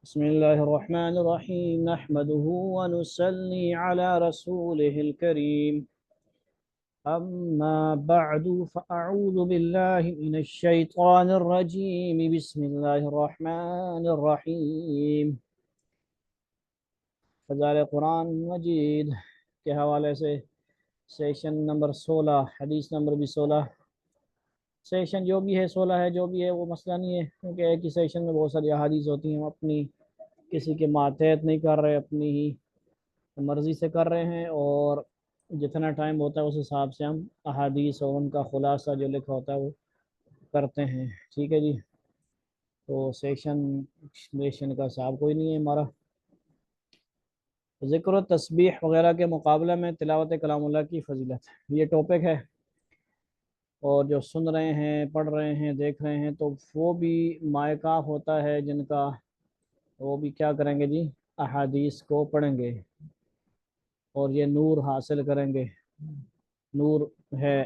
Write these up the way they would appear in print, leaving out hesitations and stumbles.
بسم الله الرحمن الرحيم نحمده ونصلي على رسوله الكريم أما بعد فأعوذ بالله من الشيطان الرجيم بسم الله الرحمن الرحيم فضائل قرآن مجید کے حوالے سے سیشن نمبر 16 حدیث نمبر بھی 16 سیشن جو بھی ہے 16 ہے جو بھی ہے وہ مسئلہ نہیں ہے کیونکہ ایک ہی سیشن میں بہت ساری احادیث ہوتی ہیں، ہم اپنی کسی کے ماتحت نہیں کر رہے، اپنی ہی مرضی سے کر رہے ہیں، اور جتنا ٹائم ہوتا ہے اس حساب سے ہم احادیث اور ان کا خلاصہ جو لکھا ہوتا ہے وہ کرتے ہیں۔ ٹھیک ہے جی، تو سیشن کا حساب کوئی نہیں ہے ہمارا۔ ذکر و تسبیح وغیرہ کے مقابلہ میں تلاوت کلام اللہ کی فضیلت، یہ ٹاپک ہے، اور جو سن رہے ہیں، پڑھ رہے ہیں، دیکھ رہے ہیں تو وہ بھی مائکاف ہوتا ہے جن کا، وہ بھی کیا کریں گے جی، احادیث کو پڑھیں گے اور یہ نور حاصل کریں گے۔ نور ہے،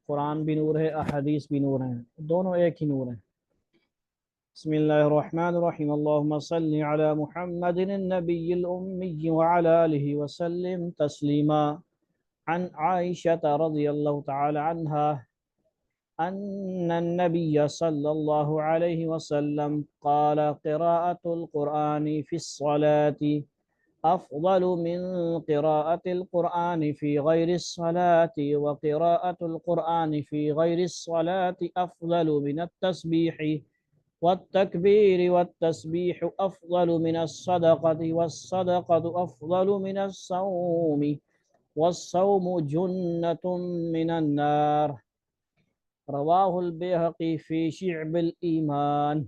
قرآن بھی نور ہے، احادیث بھی نور ہیں، دونوں ایک ہی نور ہیں۔ بسم اللہ الرحمن الرحیم، اللہم صلی علی محمد النبی الأمی وعلى آلہ وسلم تسلیما۔ عن عائشة رضی اللہ تعالی عنہا أن النبي صلى الله عليه وسلم قال قراءة القرآن في الصلاة أفضل من قراءة القرآن في غير الصلاة، وقراءة القرآن في غير الصلاة أفضل من التسبيح، والتكبير والتسبيح أفضل من الصدقة، والصدقة أفضل من الصوم، والصوم جنة من النار۔ رواہ البیہقی فی شعب الایمان۔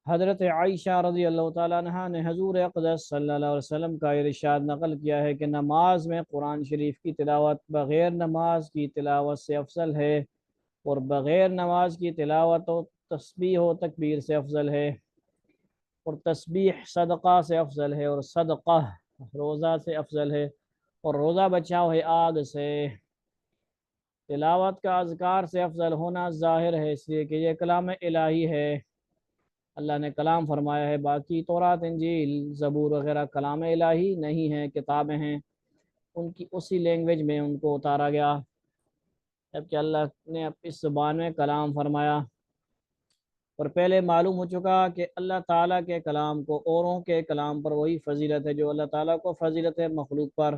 حضرت عائشہ رضی اللہ تعالیٰ عنہ نے حضور اقدس صلی اللہ علیہ وسلم کا ارشاد نقل کیا ہے کہ نماز میں قرآن شریف کی تلاوت بغیر نماز کی تلاوت سے افضل ہے، اور بغیر نماز کی تلاوت و تسبیح و تکبیر سے افضل ہے، اور تسبیح صدقہ سے افضل ہے، اور صدقہ روزہ سے افضل ہے، اور روزہ بچاؤ ہے آگ سے۔ تلاوت کا اذکار سے افضل ہونا ظاہر ہے، اس لیے کہ یہ کلام الہی ہے، اللہ نے کلام فرمایا ہے۔ باقی تورات انجیل زبور وغیرہ کلام الہی نہیں ہیں، کتابیں ہیں، ان کی اسی لینگویج میں ان کو اتارا گیا، جبکہ اللہ نے اس زبان میں کلام فرمایا۔ اور پہلے معلوم ہو چکا کہ اللہ تعالیٰ کے کلام کو اوروں کے کلام پر وہی فضیلت ہے جو اللہ تعالیٰ کو فضیلت ہے مخلوق پر۔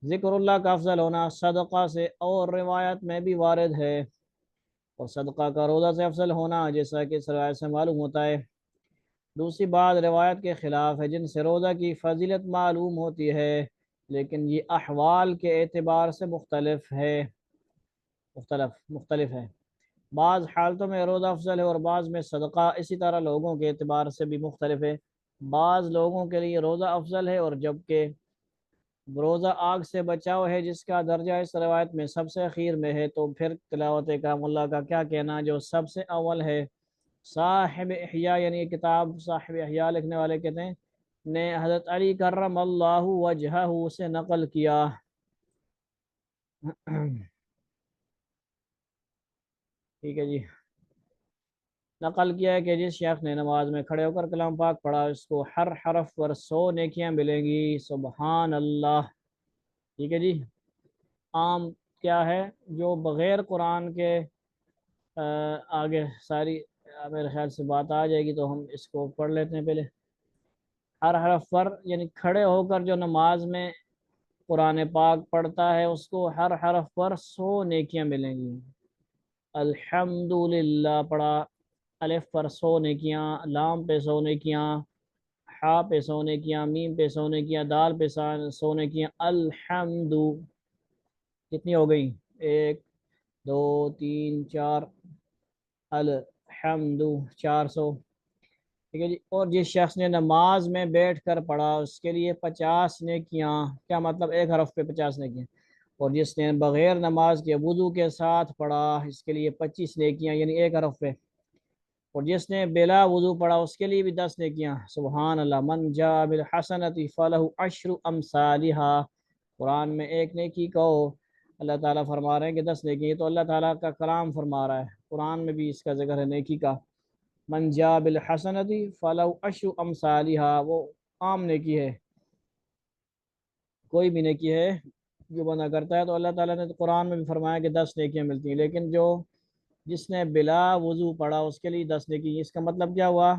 ذکر اللہ کا افضل ہونا صدقہ سے اور روایت میں بھی وارد ہے، اور صدقہ کا روزہ سے افضل ہونا جیسا کہ اس روایت سے معلوم ہوتا ہے۔ دوسری بات روایت کے خلاف ہے جن سے روزہ کی فضیلت معلوم ہوتی ہے، لیکن یہ احوال کے اعتبار سے مختلف ہے۔ بعض حالتوں میں روزہ افضل ہے اور بعض میں صدقہ، اسی طرح لوگوں کے اعتبار سے بھی مختلف ہے۔ بعض لوگوں کے لیے روزہ افضل ہے، اور جبکہ روزہ آگ سے بچاؤ ہے جس کا درجہ اس روایت میں سب سے اخیر میں ہے، تو پھر تلاوت کلام اللہ کا کیا کہنا جو سب سے اول ہے۔ صاحب احیاء یعنی کتاب صاحب احیاء لکھنے والے کہتے ہیں نے حضرت علی کرم اللہ وجہہ سے نقل کیا۔ ٹھیک ہے جی، نقل کیا ہے کہ جس شخص نے نماز میں کھڑے ہو کر کلام پاک پڑھا اس کو ہر حرف پر 100 نیکیاں ملیں گی، سبحان اللہ۔ ٹھیک ہے جی، عام کیا ہے جو بغیر قرآن کے آگے ساری میرے خیال سے بات آ جائے گی تو ہم اس کو پڑھ لیتے ہیں پہلے۔ ہر حرف پر یعنی کھڑے ہو کر جو نماز میں قرآن پاک پڑھتا ہے اس کو ہر حرف پر 100 نیکیاں ملیں گی۔ الحمدللہ پڑھا، الف پر 100 نیکیاں، لام پہ 100 نیکیاں، حا پہ 100 نیکیاں، میم پہ 100 نیکیاں، دال پہ 100 نیکیاں، الحمد کتنی ہو گئی؟ 1 2 3 4، الحمد 400۔ ٹھیک ہے جی، اور جس شخص نے نماز میں بیٹھ کر پڑھا اس کے لیے 50 نیکیاں، کیا مطلب ایک حرف پہ 50 نیکیاں، اور جس نے بغیر نماز کے وضو کے ساتھ پڑھا اس کے لیے 25 نیکیاں یعنی ایک حرف پہ، اور جس نے بلا وضو پڑھا اس کے لیے بھی 10 نیکیاں، سبحان اللہ۔ من جاء بالحسنۃ فلہ عشر امثالھا، قرآن میں ایک نیکی کو اللہ تعالیٰ فرما رہے ہیں کہ 10 نیکی، تو اللہ تعالیٰ کا کلام فرما رہا ہے، قرآن میں بھی اس کا ذکر ہے نیکی کا۔ من جاء بالحسنتی فلو اشر امثالها، وہ عام نیکی ہے، کوئی بھی نیکی ہے جو بندہ کرتا ہے تو اللہ تعالیٰ نے تو قرآن میں بھی فرمایا کہ 10 نیکیاں ملتی ہیں، لیکن جو جس نے بلا وضو پڑھا اس کے لیے 10 نیکی۔ اس کا مطلب کیا ہوا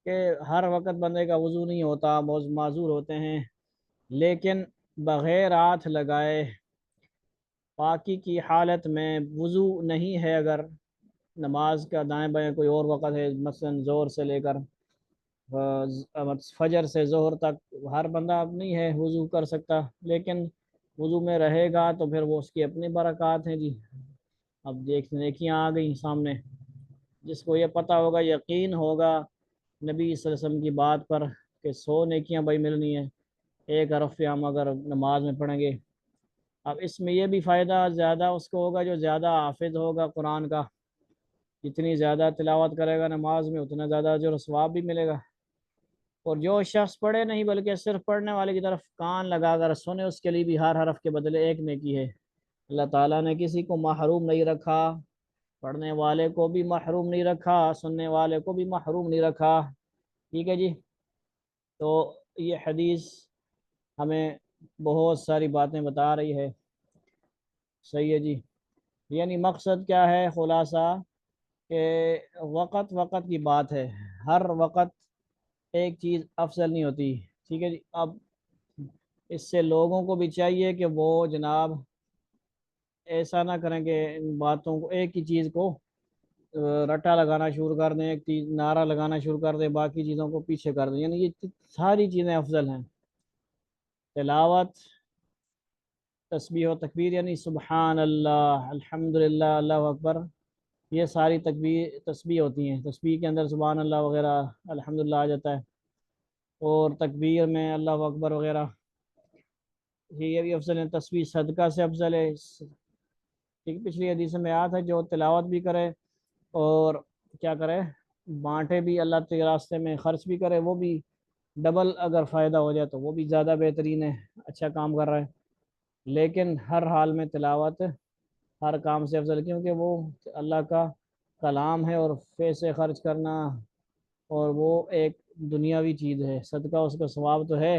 کہ ہر وقت بندے کا وضو نہیں ہوتا، معذور ہوتے ہیں، لیکن بغیر ہاتھ لگائے پاکی کی حالت میں وضو نہیں ہے، اگر نماز کا دائیں بائیں کوئی اور وقت ہے، مثلا زور سے لے کر فجر سے ظہر تک ہر بندہ اب نہیں ہے وضو کر سکتا، لیکن وضو میں رہے گا تو پھر وہ اس کی اپنی برکات ہیں جی۔ اب دیکھ نیکیاں آ گئی سامنے، جس کو یہ پتہ ہوگا، یقین ہوگا نبی صلی اللہ علیہ وسلم کی بات پر کہ 100 نیکیاں بھائی ملنی ہیں، ایک حرف پہ ہم اگر نماز میں پڑھیں گے۔ اب اس میں یہ بھی فائدہ زیادہ اس کو ہوگا جو زیادہ حافظ ہوگا قرآن کا، جتنی زیادہ تلاوت کرے گا نماز میں اتنا زیادہ جو ثواب بھی ملے گا، اور جو شخص پڑھے نہیں بلکہ صرف پڑھنے والے کی طرف کان لگا کر سنے، اس کے لیے بھی ہر حرف کے بدلے ایک نیکی ہے۔ اللہ تعالیٰ نے کسی کو محروم نہیں رکھا، پڑھنے والے کو بھی محروم نہیں رکھا، سننے والے کو بھی محروم نہیں رکھا، ٹھیک ہے جی۔ تو یہ حدیث ہمیں بہت ساری باتیں بتا رہی ہے، صحیح ہے جی۔ یعنی مقصد کیا ہے، خلاصہ کہ وقت وقت کی بات ہے، ہر وقت ایک چیز افضل نہیں ہوتی، ٹھیک ہے جی۔ اب اس سے لوگوں کو بھی چاہیے کہ وہ جناب ایسا نہ کریں کہ ان باتوں کو، ایک ہی چیز کو رٹا لگانا شروع کر دیں، ایک چیز نعرہ لگانا شروع کر دیں، باقی چیزوں کو پیچھے کر دیں، یعنی یہ ساری چیزیں افضل ہیں۔ تلاوت، تسبیح و تکبیر، یعنی سبحان اللہ، الحمدللہ، اللہ اکبر، یہ ساری تکبیر تسبیح ہوتی ہیں، تسبیح کے اندر سبحان اللہ وغیرہ الحمدللہ آ جاتا ہے، اور تکبیر میں اللہ اکبر وغیرہ، یہ بھی افضل ہے۔ تسبیح صدقہ سے افضل ہے، ٹھیک، پچھلی حدیث میں آیا تھا جو تلاوت بھی کرے اور کیا کرے، بانٹے بھی، اللہ کے راستے میں خرچ بھی کرے، وہ بھی ڈبل اگر فائدہ ہو جائے تو وہ بھی زیادہ بہترین ہے، اچھا کام کر رہا ہے۔ لیکن ہر حال میں تلاوت ہر کام سے افضل، کیونکہ وہ اللہ کا کلام ہے، اور پیسے خرچ کرنا اور وہ ایک دنیاوی چیز ہے، صدقہ اس کا ثواب تو ہے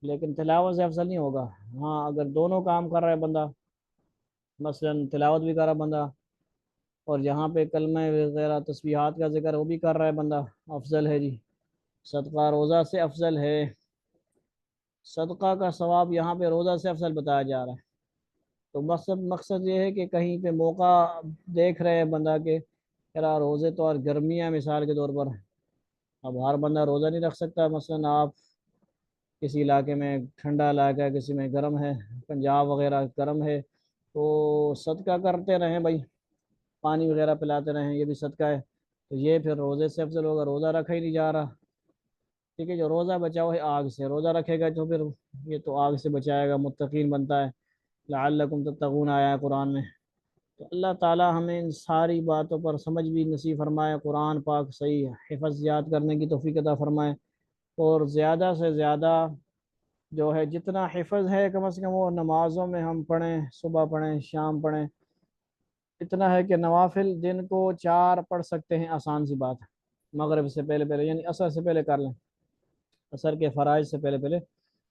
لیکن تلاوت سے افضل نہیں ہوگا۔ ہاں اگر دونوں کام کر رہا ہے بندہ، مثلا تلاوت بھی کر رہا ہے بندہ اور جہاں پہ کلمہ وغیرہ تسبیحات کا ذکر وہ بھی کر رہا ہے بندہ، افضل ہے جی۔ صدقہ روزہ سے افضل ہے، صدقہ کا ثواب یہاں پہ روزہ سے افضل بتایا جا رہا ہے۔ تو مقصد یہ ہے کہ کہیں پہ موقع دیکھ رہے ہیں بندہ کہ یار روزے تو، اور گرمیاں مثال کے طور پر، اب ہر بندہ روزہ نہیں رکھ سکتا، مثلا آپ کسی علاقے میں ٹھنڈا علاقہ ہے، کسی میں گرم ہے، پنجاب وغیرہ گرم ہے، تو صدقہ کرتے رہیں بھائی، پانی وغیرہ پلاتے رہیں، یہ بھی صدقہ ہے، تو یہ پھر روزے سے افضل ہوگا، روزہ رکھا ہی نہیں جا رہا، ٹھیک ہے۔ جو روزہ بچاؤ ہے آگ سے، روزہ رکھے گا تو پھر یہ تو آگ سے بچائے گا، متقین بنتا ہے، لعلکم تتقون آیا ہے قرآن میں۔ تو اللہ تعالی ہمیں ان ساری باتوں پر سمجھ بھی نصیب فرمائے، قرآن پاک صحیح حفظ یاد کرنے کی توفیق عطا فرمائے، اور زیادہ سے زیادہ جو ہے جتنا حفظ ہے کم از کم وہ نمازوں میں ہم پڑھیں، صبح پڑھیں، شام پڑھیں، اتنا ہے کہ نوافل دن کو 4 پڑھ سکتے ہیں، آسان سی بات ہے، مغرب سے پہلے پہلے، یعنی عصر سے پہلے کر لیں، عصر کے فرائض سے پہلے پہلے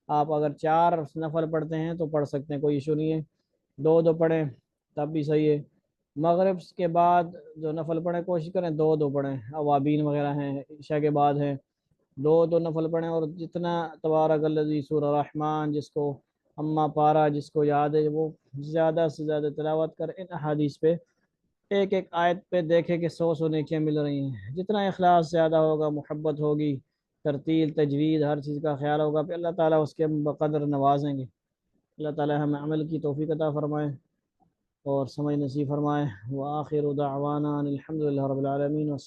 آپ اگر 4 نفل پڑھتے ہیں تو پڑھ سکتے ہیں، کوئی ایشو نہیں ہے، 2 پڑھیں تب بھی صحیح ہے۔ مغرب کے بعد جو نفل پڑھیں کوشش کریں 2 پڑھیں، اوابین وغیرہ ہیں، عشاء کے بعد ہیں، 2 نفل پڑھیں، اور جتنا تبارک الذی سورہ رحمان جس کو اما پارا جس کو یاد ہے وہ زیادہ سے زیادہ تلاوت کر، ان احادیث پہ ایک ایک آیت پہ دیکھے کہ 100 نیکیاں مل رہی ہیں، جتنا اخلاص زیادہ ہوگا، محبت ہوگی، ترتیل تجوید ہر چیز کا خیال ہوگا، پھر اللہ تعالیٰ اس کے بقدر نوازیں گے۔ اللہ تعالیٰ ہمیں عمل کی توفیق عطا فرمائے اور سمجھ نصیب فرمائے، وآخر دعوانا ان الحمد للہ رب العالمین۔